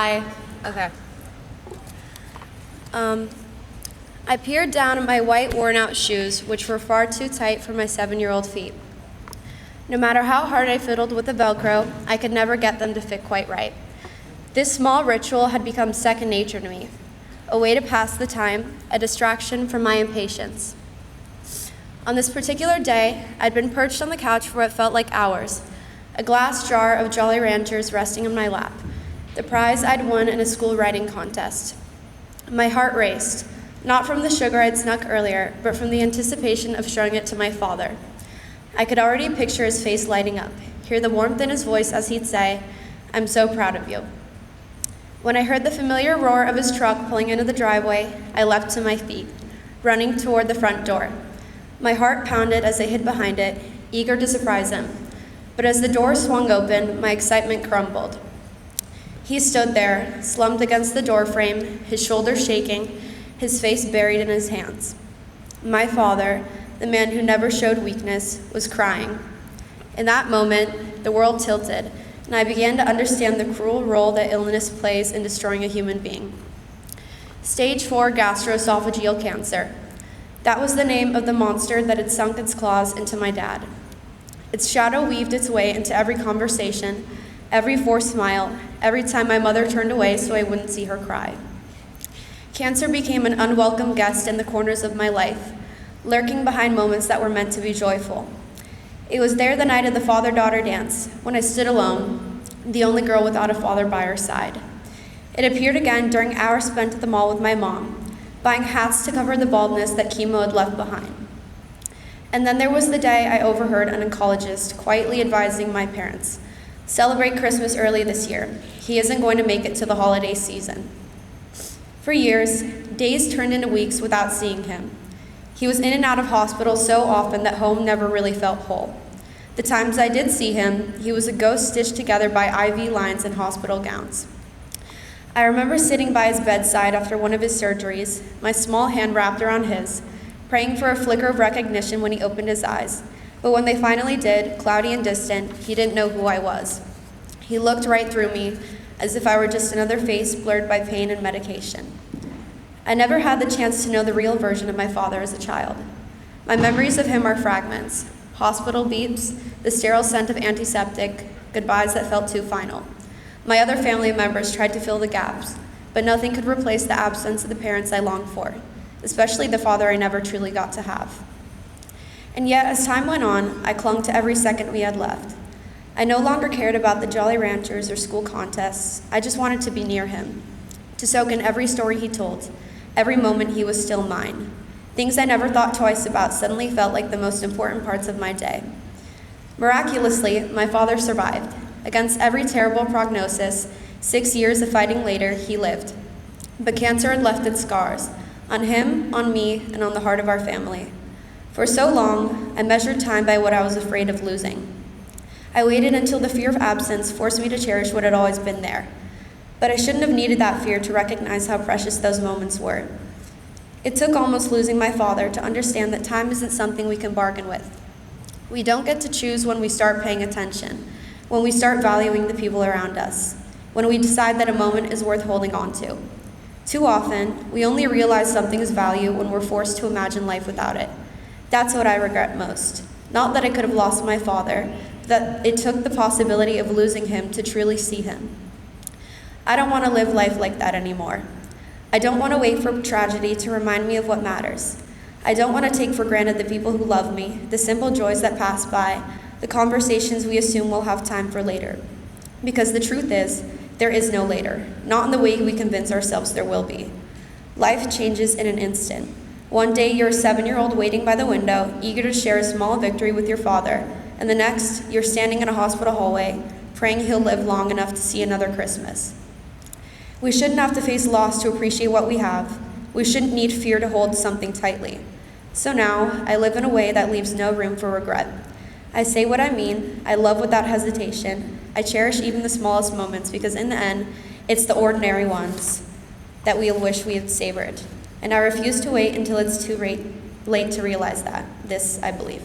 Okay. I peered down at my white, worn-out shoes, which were far too tight for my 7-year-old feet. No matter how hard I fiddled with the Velcro, I could never get them to fit quite right. This small ritual had become second nature to me, a way to pass the time, a distraction from my impatience. On this particular day, I'd been perched on the couch for what felt like hours, a glass jar of Jolly Ranchers resting in my lap, the prize I'd won in a school writing contest. My heart raced, not from the sugar I'd snuck earlier, but from the anticipation of showing it to my father. I could already picture his face lighting up, hear the warmth in his voice as he'd say, "I'm so proud of you." When I heard the familiar roar of his truck pulling into the driveway, I leapt to my feet, running toward the front door. My heart pounded as I hid behind it, eager to surprise him. But as the door swung open, my excitement crumbled. He stood there, slumped against the doorframe, his shoulders shaking, his face buried in his hands. My father, the man who never showed weakness, was crying. In that moment, the world tilted, and I began to understand the cruel role that illness plays in destroying a human being. Stage 4 gastroesophageal cancer. That was the name of the monster that had sunk its claws into my dad. Its shadow weaved its way into every conversation, every forced smile, every time my mother turned away so I wouldn't see her cry. Cancer became an unwelcome guest in the corners of my life, lurking behind moments that were meant to be joyful. It was there the night of the father-daughter dance, when I stood alone, the only girl without a father by her side. It appeared again during hours spent at the mall with my mom, buying hats to cover the baldness that chemo had left behind. And then there was the day I overheard an oncologist quietly advising my parents, "Celebrate Christmas early this year. He isn't going to make it to the holiday season." For years, days turned into weeks without seeing him. He was in and out of hospital so often that home never really felt whole. The times I did see him, he was a ghost stitched together by IV lines and hospital gowns. I remember sitting by his bedside after one of his surgeries, my small hand wrapped around his, praying for a flicker of recognition when he opened his eyes. But when they finally did, cloudy and distant, he didn't know who I was. He looked right through me, as if I were just another face blurred by pain and medication. I never had the chance to know the real version of my father as a child. My memories of him are fragments, hospital beeps, the sterile scent of antiseptic, goodbyes that felt too final. My other family members tried to fill the gaps, but nothing could replace the absence of the parents I longed for, especially the father I never truly got to have. And yet, as time went on, I clung to every second we had left. I no longer cared about the Jolly Ranchers or school contests. I just wanted to be near him, to soak in every story he told, every moment he was still mine. Things I never thought twice about suddenly felt like the most important parts of my day. Miraculously, my father survived. Against every terrible prognosis, 6 years of fighting later, he lived. But cancer had left its scars, on him, on me, and on the heart of our family. For so long, I measured time by what I was afraid of losing. I waited until the fear of absence forced me to cherish what had always been there. But I shouldn't have needed that fear to recognize how precious those moments were. It took almost losing my father to understand that time isn't something we can bargain with. We don't get to choose when we start paying attention, when we start valuing the people around us, when we decide that a moment is worth holding on to. Too often, we only realize something's value when we're forced to imagine life without it. That's what I regret most. Not that I could have lost my father, but that it took the possibility of losing him to truly see him. I don't want to live life like that anymore. I don't want to wait for tragedy to remind me of what matters. I don't want to take for granted the people who love me, the simple joys that pass by, the conversations we assume we'll have time for later. Because the truth is, there is no later, not in the way we convince ourselves there will be. Life changes in an instant. One day you're a 7-year-old waiting by the window, eager to share a small victory with your father, and the next, you're standing in a hospital hallway, praying he'll live long enough to see another Christmas. We shouldn't have to face loss to appreciate what we have. We shouldn't need fear to hold something tightly. So now, I live in a way that leaves no room for regret. I say what I mean, I love without hesitation, I cherish even the smallest moments because in the end, it's the ordinary ones that we wish we had savored. And I refuse to wait until it's too late to realize that. This, I believe.